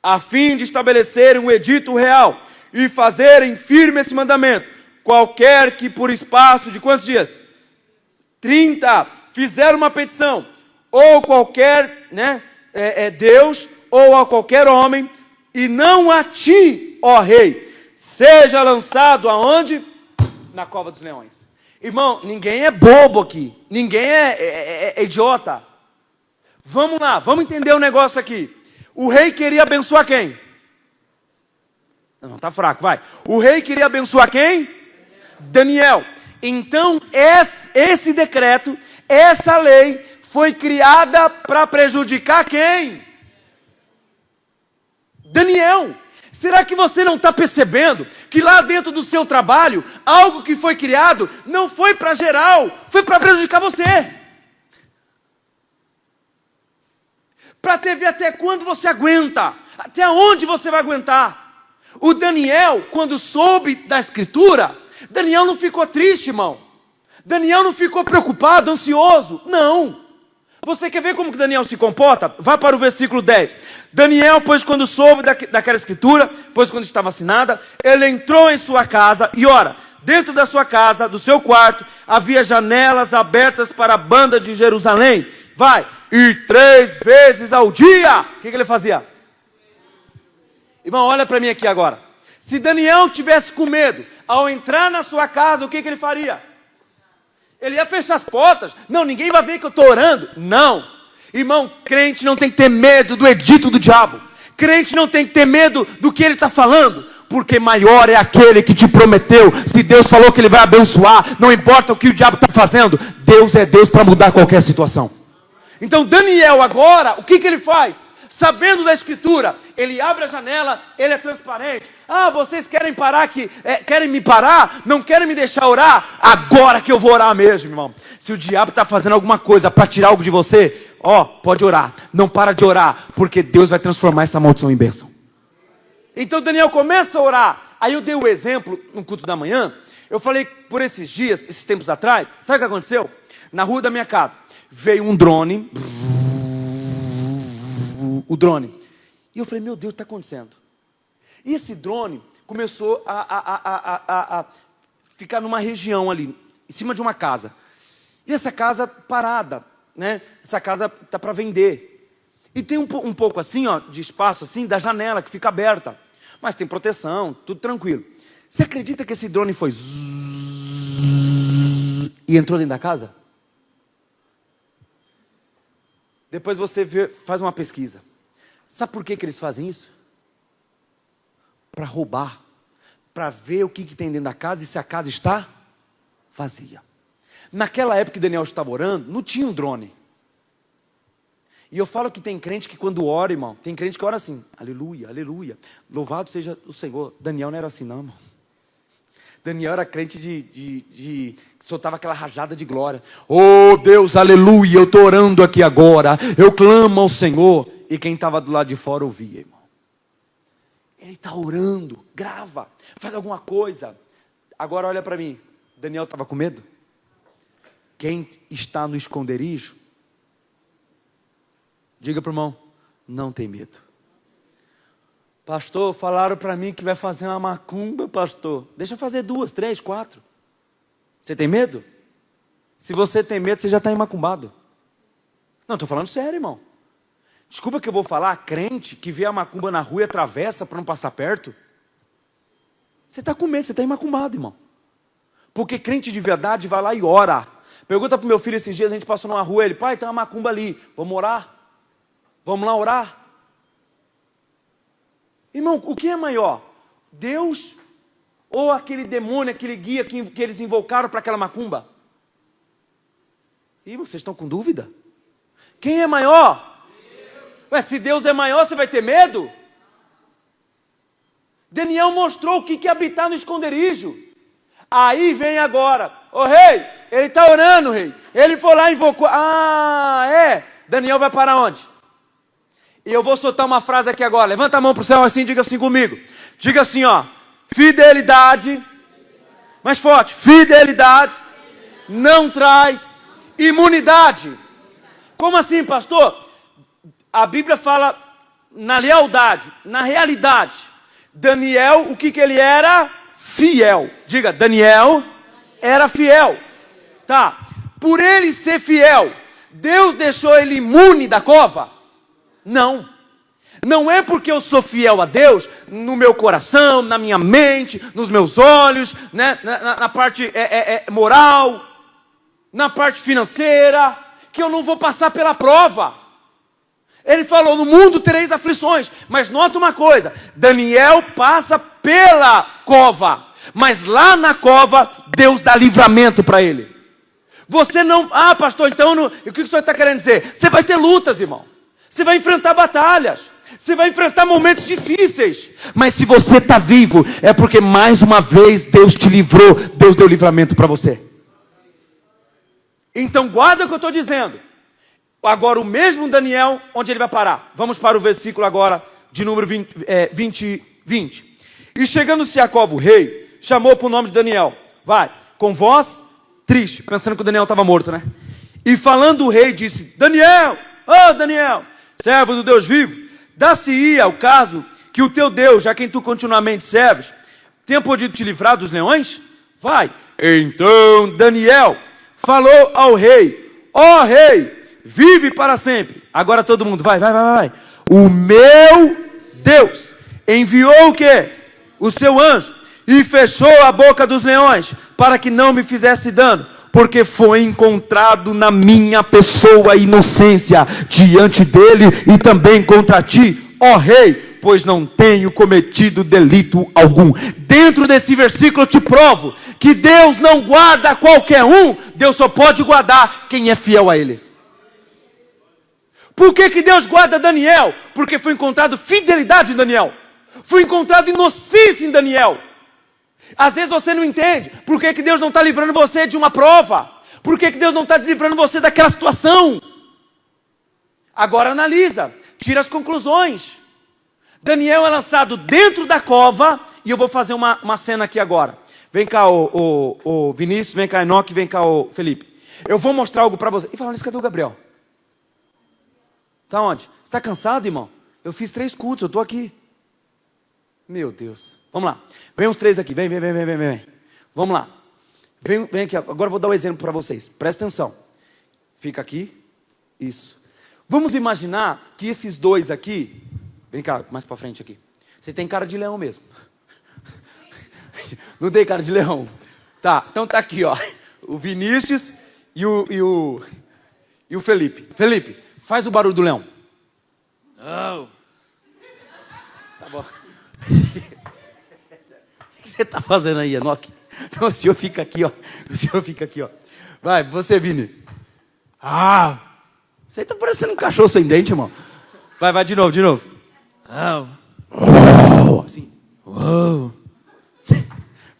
a fim de estabelecerem um edito real e fazerem firme esse mandamento. Qualquer que por espaço de quantos dias? 30, fizer uma petição, ou qualquer Deus, ou a qualquer homem, e não a ti, ó rei, seja lançado aonde? Na cova dos leões. Irmão, ninguém é bobo aqui, ninguém é idiota. Vamos lá, vamos entender o negócio aqui. O rei queria abençoar quem? Não, tá fraco, vai. O rei queria abençoar quem? Daniel. Então, esse decreto, essa lei, foi criada para prejudicar quem? Daniel. Será que você não está percebendo que lá dentro do seu trabalho, algo que foi criado não foi para geral, foi para prejudicar você? Para ter ver até quando você aguenta, até onde você vai aguentar. O Daniel, quando soube da escritura, Daniel não ficou triste, irmão. Daniel não ficou preocupado, ansioso, não. Você quer ver como que Daniel se comporta? Vá para o versículo 10. Daniel, pois quando soube daquela escritura, pois quando estava assinada, ele entrou em sua casa e ora, dentro da sua casa, do seu quarto, havia janelas abertas para a banda de Jerusalém. Vai, e 3 vezes ao dia, o que ele fazia? Irmão, olha para mim aqui agora. Se Daniel tivesse com medo, ao entrar na sua casa, o que ele faria? Ele ia fechar as portas. Não, ninguém vai ver que eu estou orando. Não. Irmão, crente não tem que ter medo do edito do diabo. Crente não tem que ter medo do que ele está falando. Porque maior é aquele que te prometeu. Se Deus falou que ele vai abençoar, não importa o que o diabo está fazendo. Deus é Deus para mudar qualquer situação. Então Daniel agora, o que ele faz? Sabendo da escritura, ele abre a janela, ele é transparente. Ah, vocês querem parar querem me parar? Não querem me deixar orar? Agora que eu vou orar mesmo, irmão. Se o diabo está fazendo alguma coisa para tirar algo de você, pode orar. Não para de orar, porque Deus vai transformar essa maldição em bênção. Então Daniel começa a orar. Aí eu dei o exemplo no culto da manhã. Eu falei por esses dias, esses tempos atrás, sabe o que aconteceu? Na rua da minha casa, veio um drone o drone. E eu falei, meu Deus, o que está acontecendo? E esse drone começou a ficar numa região ali, em cima de uma casa. E essa casa parada, né? Essa casa está para vender. E tem um pouco assim, ó, de espaço assim, da janela que fica aberta. Mas tem proteção, tudo tranquilo. Você acredita que esse drone foi e entrou dentro da casa? Depois você faz uma pesquisa. Sabe por que eles fazem isso? Para roubar. Para ver o que tem dentro da casa e se a casa está vazia. Naquela época que Daniel estava orando, não tinha um drone. E eu falo que tem crente que quando ora, irmão, tem crente que ora assim, aleluia, aleluia, louvado seja o Senhor. Daniel não era assim não, irmão. Daniel era crente que soltava aquela rajada de glória. Oh Deus, aleluia, eu estou orando aqui agora, eu clamo ao Senhor. E quem estava do lado de fora ouvia, irmão. Ele está orando, grava, faz alguma coisa. Agora olha para mim, Daniel estava com medo? Quem está no esconderijo, diga para o irmão, não tem medo. Pastor, falaram para mim que vai fazer uma macumba, pastor. Deixa eu fazer 2, 3, 4. Você tem medo? Se você tem medo, você já está macumbado. Não, estou falando sério, irmão. Desculpa que eu vou falar, crente que vê a macumba na rua e atravessa para não passar perto. Você está com medo, você está macumbado, irmão. Porque crente de verdade vai lá e ora. Pergunta para o meu filho esses dias, a gente passou numa rua, ele, pai, tem uma macumba ali, vamos orar? Vamos lá orar? Irmão, o que é maior? Deus ou aquele demônio, aquele guia que eles invocaram para aquela macumba? Ih, vocês estão com dúvida? Quem é maior? Deus. Ué, se Deus é maior, você vai ter medo? Daniel mostrou o que é habitar no esconderijo. Aí vem agora, ô rei, ele está orando, rei. Ele foi lá e invocou. Ah, é? Daniel vai para onde? E eu vou soltar uma frase aqui agora. Levanta a mão para o céu assim, diga assim comigo. Diga assim, ó. Fidelidade. Mais forte. Fidelidade não traz imunidade. Como assim, pastor? A Bíblia fala na lealdade, na realidade. Daniel, o que ele era? Fiel. Diga, Daniel era fiel. Tá. Por ele ser fiel, Deus deixou ele imune da cova? Não. Não é porque eu sou fiel a Deus, no meu coração, na minha mente, nos meus olhos, né, na parte moral, na parte financeira, que eu não vou passar pela prova. Ele falou, no mundo tereis aflições. Mas nota uma coisa, Daniel passa pela cova, mas lá na cova, Deus dá livramento para ele. Você não, pastor, então, o que o senhor está querendo dizer? Você vai ter lutas, irmão. Você vai enfrentar batalhas. Você vai enfrentar momentos difíceis. Mas se você está vivo, é porque mais uma vez Deus te livrou. Deus deu livramento para você. Então guarda o que eu estou dizendo. Agora o mesmo Daniel, onde ele vai parar? Vamos para o versículo agora de número 20. E chegando-se a Jacob, o rei, chamou para o nome de Daniel. Vai, com voz triste, pensando que o Daniel estava morto, né? E falando o rei, disse, Daniel, Daniel, servo do Deus vivo, dá-se-ia o caso que o teu Deus, já quem tu continuamente serves, tenha podido te livrar dos leões? Vai. Então Daniel falou ao rei, ó rei, vive para sempre. Agora todo mundo, vai. O meu Deus enviou o quê? O seu anjo e fechou a boca dos leões para que não me fizesse dano. Porque foi encontrado na minha pessoa inocência diante dele e também contra ti, ó rei, pois não tenho cometido delito algum. Dentro desse versículo eu te provo que Deus não guarda qualquer um, Deus só pode guardar quem é fiel a ele. Por que Deus guarda Daniel? Porque foi encontrado fidelidade em Daniel. Foi encontrado inocência em Daniel. Às vezes você não entende. Por que Deus não está livrando você de uma prova? Por que Deus não está livrando você daquela situação? Agora analisa. Tira as conclusões. Daniel é lançado dentro da cova. E eu vou fazer uma cena aqui agora. Vem cá o Vinícius, vem cá Enoque, vem cá o Felipe. Eu vou mostrar algo para você. E falando isso, cadê o Gabriel? Tá onde? Você está cansado, irmão? Eu fiz 3 cultos, eu estou aqui. Meu Deus. Vamos lá. Vem os 3 aqui. Vem. Vamos lá. Vem aqui. Agora eu vou dar um exemplo para vocês. Presta atenção. Fica aqui. Isso. Vamos imaginar que esses 2 aqui... Vem cá, mais para frente aqui. Você tem cara de leão mesmo. Não tem cara de leão? Tá, então tá aqui, ó. O Vinícius e o Felipe. Felipe, faz o barulho do leão. Não. Tá bom. O que você tá fazendo aí, Enoque? Então, o senhor fica aqui, ó. Vai, você, Vini. Você tá parecendo um cachorro sem dente, irmão. Vai, de novo. Assim.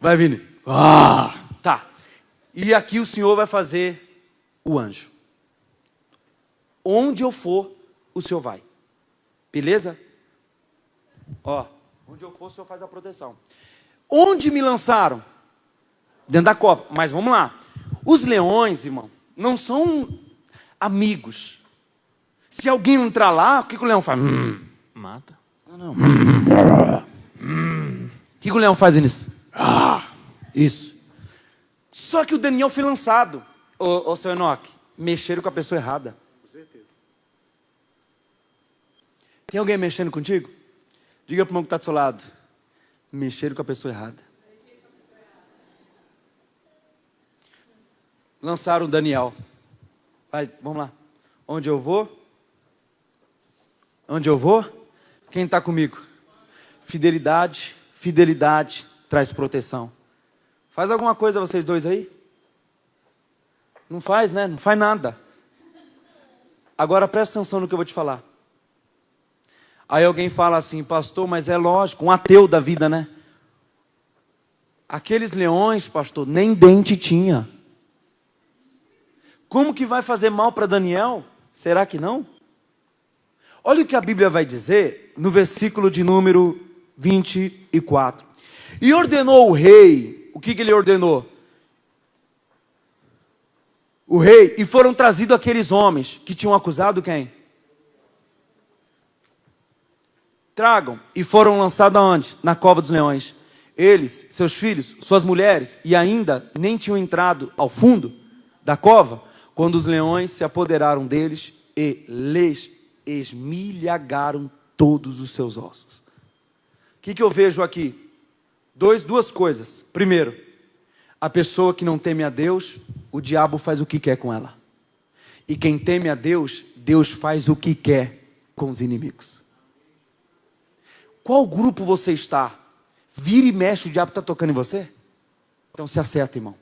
Vai, Vini. Tá. E aqui o Senhor vai fazer o anjo. Onde eu for, o Senhor vai. Beleza? Ó, onde eu for, o Senhor faz a proteção. Onde me lançaram? Dentro da cova. Mas vamos lá. Os leões, irmão, não são amigos. Se alguém entrar lá, o que o leão faz? Mata. Não. O que o leão faz nisso? Isso. Só que o Daniel foi lançado. Ô seu Enoque, mexeram com a pessoa errada. Com certeza. Tem alguém mexendo contigo? Diga para o irmão que está do seu lado. Mexeram com a pessoa errada. Lançaram o Daniel. Vai, vamos lá. Onde eu vou? Quem está comigo? Fidelidade traz proteção. Faz alguma coisa vocês 2 aí? Não faz, né? Não faz nada. Agora presta atenção no que eu vou te falar. Aí alguém fala assim, pastor, mas é lógico, um ateu da vida, né? Aqueles leões, pastor, nem dente tinha. Como que vai fazer mal para Daniel? Será que não? Olha o que a Bíblia vai dizer no versículo de número 24. E ordenou o rei, o que ele ordenou? O rei, e foram trazidos aqueles homens que tinham acusado quem? Tragam, e foram lançados aonde? Na cova dos leões. Eles, seus filhos, suas mulheres, e ainda nem tinham entrado ao fundo da cova, quando os leões se apoderaram deles e lhes esmilhagaram todos os seus ossos. O que eu vejo aqui? Duas coisas. Primeiro, a pessoa que não teme a Deus, o diabo faz o que quer com ela. E quem teme a Deus, Deus faz o que quer com os inimigos. Qual grupo você está? Vira e mexe, o diabo está tocando em você? Então se acerta, irmão.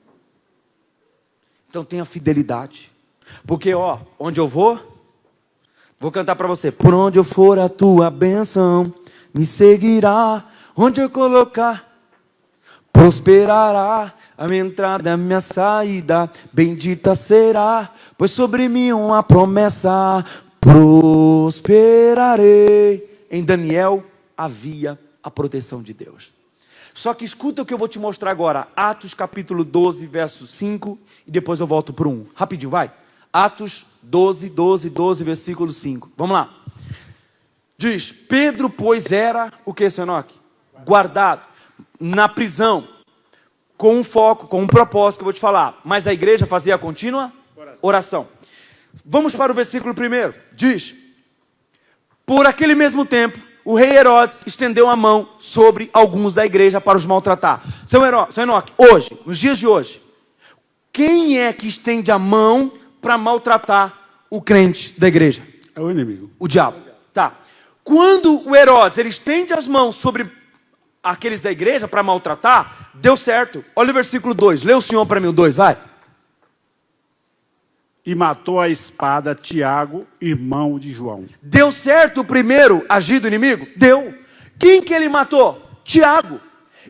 Então tenha fidelidade. Porque, onde eu vou cantar para você. Por onde eu for a tua bênção me seguirá. Onde eu colocar, prosperará. A minha entrada, a minha saída, bendita será. Pois sobre mim uma promessa, prosperarei. Em Daniel havia a proteção de Deus. Só que escuta o que eu vou te mostrar agora. Atos capítulo 12, verso 5. E depois eu volto para 1. Rapidinho, vai. Atos 12, versículo 5. Vamos lá. Diz, Pedro, pois era, o que, seu Enoque? Guardado na prisão, com um foco, com um propósito que eu vou te falar. Mas a igreja fazia a contínua oração. Vamos para o versículo 1. Diz, por aquele mesmo tempo, o rei Herodes estendeu a mão sobre alguns da igreja para os maltratar. Seu Enoque, hoje, nos dias de hoje, quem é que estende a mão para maltratar o crente da igreja? É o inimigo. O diabo. Tá. Quando o Herodes, ele estende as mãos sobre aqueles da igreja para maltratar, deu certo. Olha o versículo 2. Lê o Senhor para mim o 2, vai. E matou a espada Tiago, irmão de João. Deu certo o primeiro agir do inimigo? Deu. Quem que ele matou? Tiago.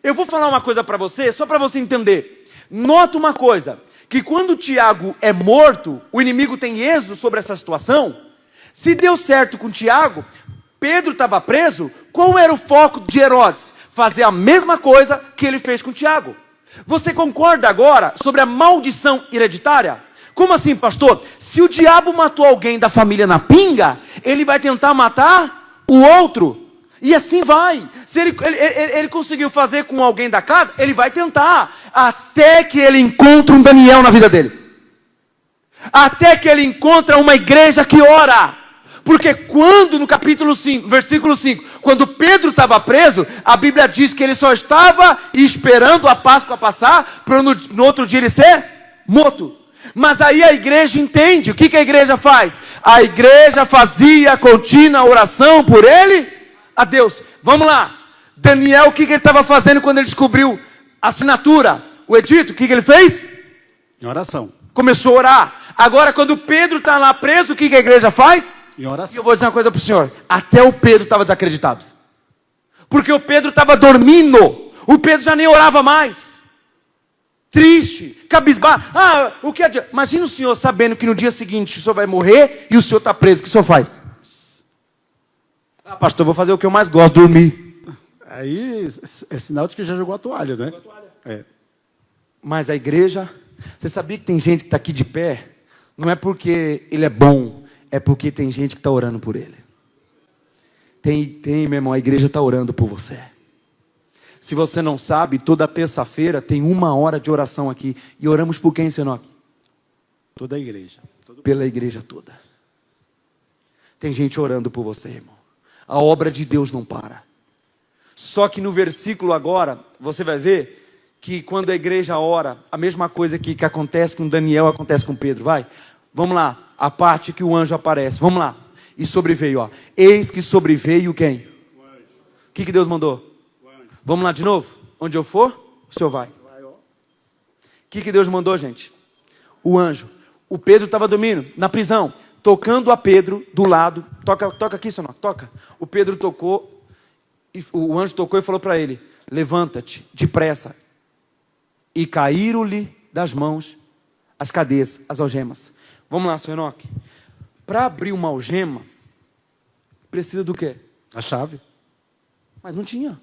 Eu vou falar uma coisa para você, só para você entender. Nota uma coisa, que quando Tiago é morto, o inimigo tem êxito sobre essa situação. Se deu certo com Tiago, Pedro estava preso, qual era o foco de Herodes? Fazer a mesma coisa que ele fez com Tiago. Você concorda agora sobre a maldição hereditária? Como assim, pastor? Se o diabo matou alguém da família na pinga, ele vai tentar matar o outro. E assim vai. Se ele conseguiu fazer com alguém da casa, ele vai tentar. Até que ele encontre um Daniel na vida dele. Até que ele encontre uma igreja que ora. Porque quando no capítulo 5, versículo 5, quando Pedro estava preso, a Bíblia diz que ele só estava esperando a Páscoa passar, para no outro dia ele ser morto. Mas aí a igreja entende. O que a igreja faz? A igreja fazia contínua oração por ele a Deus. Vamos lá. Daniel, o que ele estava fazendo quando ele descobriu a assinatura, o edito? O que ele fez? Em oração. Começou a orar. Agora, quando Pedro está lá preso, o que a igreja faz? Em oração. E eu vou dizer uma coisa para o senhor. Até o Pedro estava desacreditado. Porque o Pedro estava dormindo. O Pedro já nem orava mais. Triste, cabisbaixo. O que adianta? Imagina o senhor sabendo que no dia seguinte o senhor vai morrer e o senhor está preso. O que o senhor faz? Pastor, eu vou fazer o que eu mais gosto, dormir. Aí é sinal de que já jogou a toalha, né? Mas a igreja... Você sabia que tem gente que está aqui de pé? Não é porque ele é bom, é porque tem gente que está orando por ele. Tem, meu irmão, a igreja está orando por você. Se você não sabe, toda terça-feira tem 1 hora de oração aqui. E oramos por quem, Senhor? Toda a igreja. Pela igreja toda. Tem gente orando por você, irmão. A obra de Deus não para. Só que no versículo agora, você vai ver que quando a igreja ora, a mesma coisa que acontece com Daniel, acontece com Pedro. Vai, vamos lá, a parte que o anjo aparece. Vamos lá. E sobreveio, ó. Eis que sobreveio quem? O anjo. O que Deus mandou? O anjo. Vamos lá de novo? Onde eu for, o senhor vai. O que Deus mandou, gente? O anjo. O Pedro estava dormindo na prisão, tocando a Pedro do lado. Toca aqui, senhor. Toca. O Pedro tocou, e o anjo tocou e falou para ele: levanta-te depressa. E caíram-lhe das mãos as cadeias, as algemas. Vamos lá, senhor Enoque. Para abrir uma algema, precisa do quê? A chave. Mas não tinha.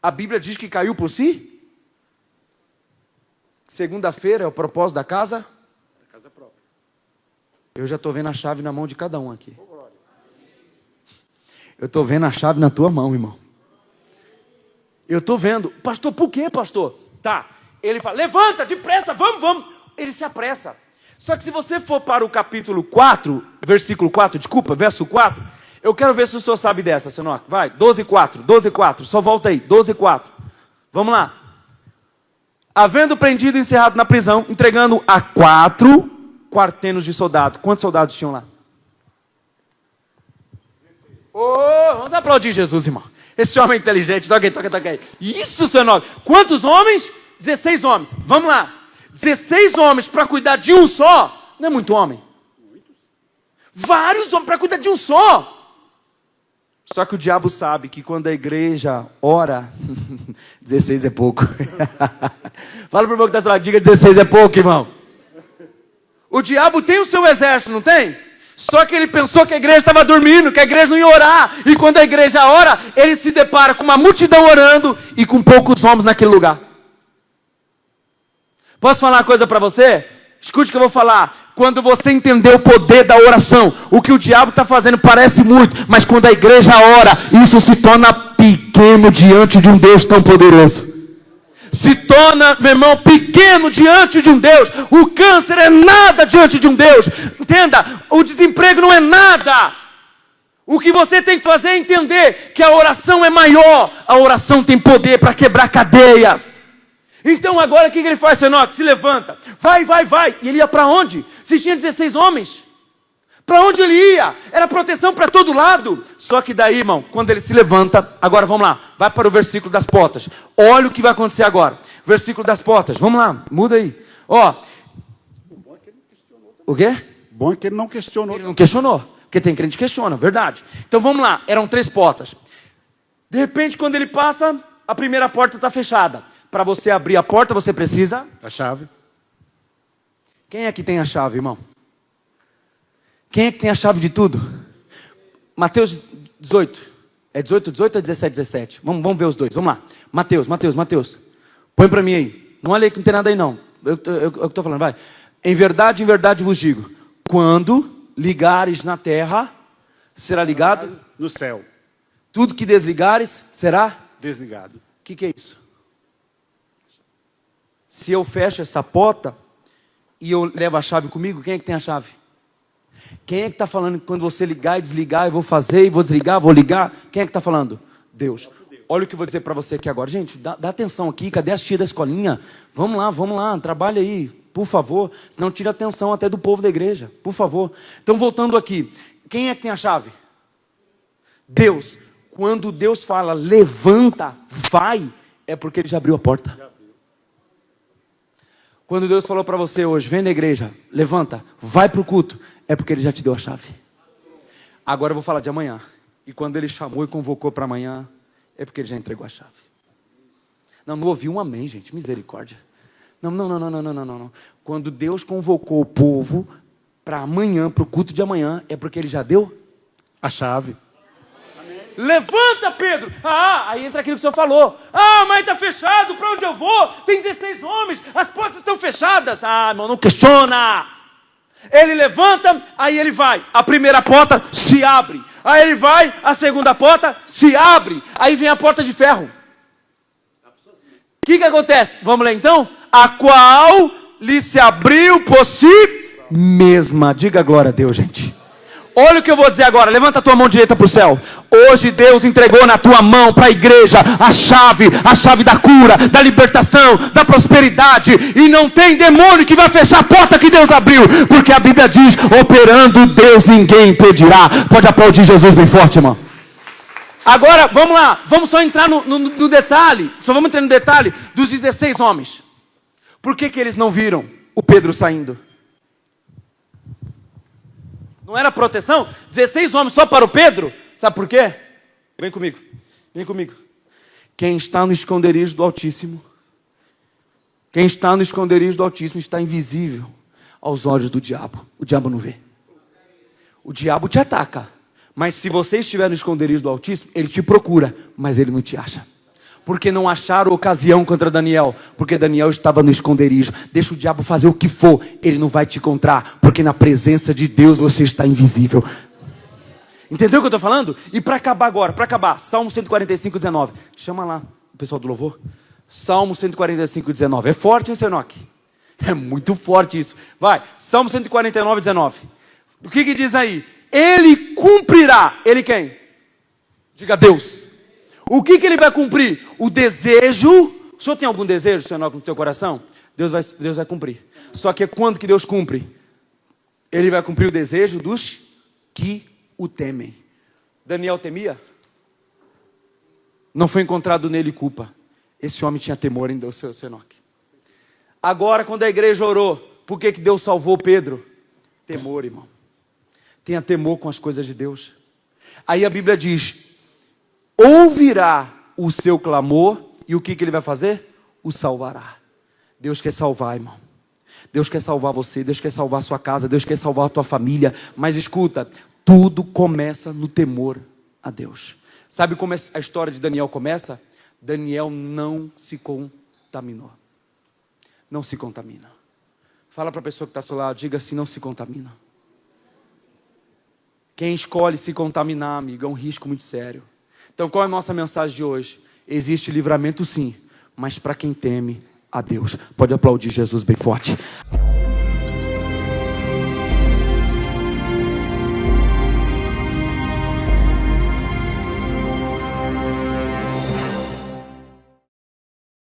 A Bíblia diz que caiu por si. Segunda-feira é o propósito da casa. A casa própria. Eu já estou vendo a chave na mão de cada um aqui. Eu estou vendo a chave na tua mão, irmão. Eu estou vendo. Pastor, por quê, pastor? Tá, ele fala, levanta, depressa, vamos. Ele se apressa. Só que se você for para o capítulo 4, versículo 4, verso 4, eu quero ver se o senhor sabe dessa, senhor. Vai, 12:4, só volta aí, 12:4. Vamos lá. Havendo prendido e encerrado na prisão, entregando a 4 quartenos de soldado. Quantos soldados tinham lá? Vamos aplaudir Jesus, irmão. Esse homem é inteligente, toca aí. Isso, senhor. Quantos homens? 16 homens. Vamos lá. 16 homens para cuidar de um só. Não é muito homem? Vários homens para cuidar de um só. Só que o diabo sabe que quando a igreja ora, 16 é pouco. Fala para o irmão que está falando, diga 16 é pouco, irmão. O diabo tem o seu exército, não tem? Só que ele pensou que a igreja estava dormindo, que a igreja não ia orar. E quando a igreja ora, ele se depara com uma multidão orando e com poucos homens naquele lugar. Posso falar uma coisa para você? Escute o que eu vou falar. Quando você entender o poder da oração, o que o diabo está fazendo parece muito, mas quando a igreja ora, isso se torna pequeno diante de um Deus tão poderoso. Se torna, meu irmão, pequeno diante de um Deus. O câncer é nada diante de um Deus. Entenda, o desemprego não é nada. O que você tem que fazer é entender que a oração é maior. A oração tem poder para quebrar cadeias. Então agora o que ele faz, Enoque? Se levanta, vai. E ele ia para onde? Se tinha 16 homens, para onde ele ia? Era proteção para todo lado. Só que daí, irmão, quando ele se levanta, agora vamos lá, vai para o versículo das portas. Olha o que vai acontecer agora. Versículo das portas, vamos lá, muda aí. Ó, o quê? Bom é que ele não questionou. Ele não questionou, porque tem crente que questiona, verdade. Então vamos lá, eram 3 portas. De repente, quando ele passa, a primeira porta está fechada. Para você abrir a porta, você precisa... A chave. Quem é que tem a chave, irmão? Quem é que tem a chave de tudo? Mateus 18. É 18 ou 17, 17? Vamos ver os dois, vamos lá. Mateus. Põe para mim aí. Não olha aí que não tem nada aí não. Eu estou falando, vai. Em verdade vos digo. Quando ligares na terra, será ligado no céu. Tudo que desligares será? Desligado. O que é isso? Se eu fecho essa porta e eu levo a chave comigo, quem é que tem a chave? Quem é que está falando que quando você ligar e desligar, eu vou fazer e vou desligar, vou ligar? Quem é que está falando? Deus. Olha o que eu vou dizer para você aqui agora. Gente, dá atenção aqui. Cadê as tias da escolinha? Vamos lá, trabalha aí, por favor. Senão tira a atenção até do povo da igreja, por favor. Então, voltando aqui. Quem é que tem a chave? Deus. Quando Deus fala, levanta, vai, é porque Ele já abriu a porta. Quando Deus falou para você hoje, vem na igreja, levanta, vai para o culto, é porque Ele já te deu a chave. Agora eu vou falar de amanhã. E quando Ele chamou e convocou para amanhã, é porque Ele já entregou a chave. Não ouvi um amém, gente, misericórdia. Não. Quando Deus convocou o povo para amanhã, para o culto de amanhã, é porque Ele já deu A chave. Levanta, Pedro! Aí entra aquilo que o senhor falou. Mas está fechado, para onde eu vou? Tem 16 homens, as portas estão fechadas. Irmão, não questiona. Ele levanta, aí ele vai. A primeira porta se abre. Aí ele vai, a segunda porta se abre. Aí vem a porta de ferro. O que acontece? Vamos ler então? A qual lhe se abriu por si mesma. Diga glória a Deus, gente. Olha o que eu vou dizer agora, levanta a tua mão direita para o céu. Hoje Deus entregou na tua mão, para a igreja, a chave da cura, da libertação, da prosperidade. E não tem demônio que vai fechar a porta que Deus abriu. Porque a Bíblia diz, operando Deus ninguém impedirá. Pode aplaudir Jesus bem forte, irmão. Agora, vamos lá, vamos só entrar no detalhe. Só vamos entrar no detalhe dos 16 homens. Por que eles não viram o Pedro saindo? Não era proteção? 16 homens só para o Pedro? Sabe por quê? Vem comigo. Quem está no esconderijo do Altíssimo, está invisível aos olhos do diabo. O diabo não vê. O diabo te ataca. Mas se você estiver no esconderijo do Altíssimo, ele te procura, mas ele não te acha. Porque não acharam ocasião contra Daniel. Porque Daniel estava no esconderijo. Deixa o diabo fazer o que for, ele não vai te encontrar. Porque na presença de Deus você está invisível. Entendeu o que eu estou falando? E para acabar agora, Salmo 145, 19. Chama lá o pessoal do louvor. Salmo 145, 19. É forte, hein, seu Enoque? É muito forte isso. Vai, Salmo 149, 19. O que diz aí? Ele cumprirá. Ele quem? Diga Deus. O que ele vai cumprir? O desejo. O senhor tem algum desejo, senhor, no teu coração? Deus vai cumprir. Só que quando que Deus cumpre? Ele vai cumprir o desejo dos que o temem. Daniel temia? Não foi encontrado nele culpa. Esse homem tinha temor em Deus, seu Enoque. Agora, quando a igreja orou, por que Deus salvou Pedro? Temor, irmão. Tenha temor com as coisas de Deus. Aí a Bíblia diz, ouvirá o seu clamor, e o que ele vai fazer? O salvará. Deus quer salvar, irmão. Deus quer salvar você, Deus quer salvar a sua casa, Deus quer salvar a tua família. Mas escuta, tudo começa no temor a Deus. Sabe como a história de Daniel começa? Daniel não se contaminou. Não se contamina. Fala para a pessoa que está ao seu lado, diga assim, não se contamina. Quem escolhe se contaminar, amigo, é um risco muito sério. Então qual é a nossa mensagem de hoje? Existe livramento sim, mas para quem teme a Deus. Pode aplaudir Jesus bem forte.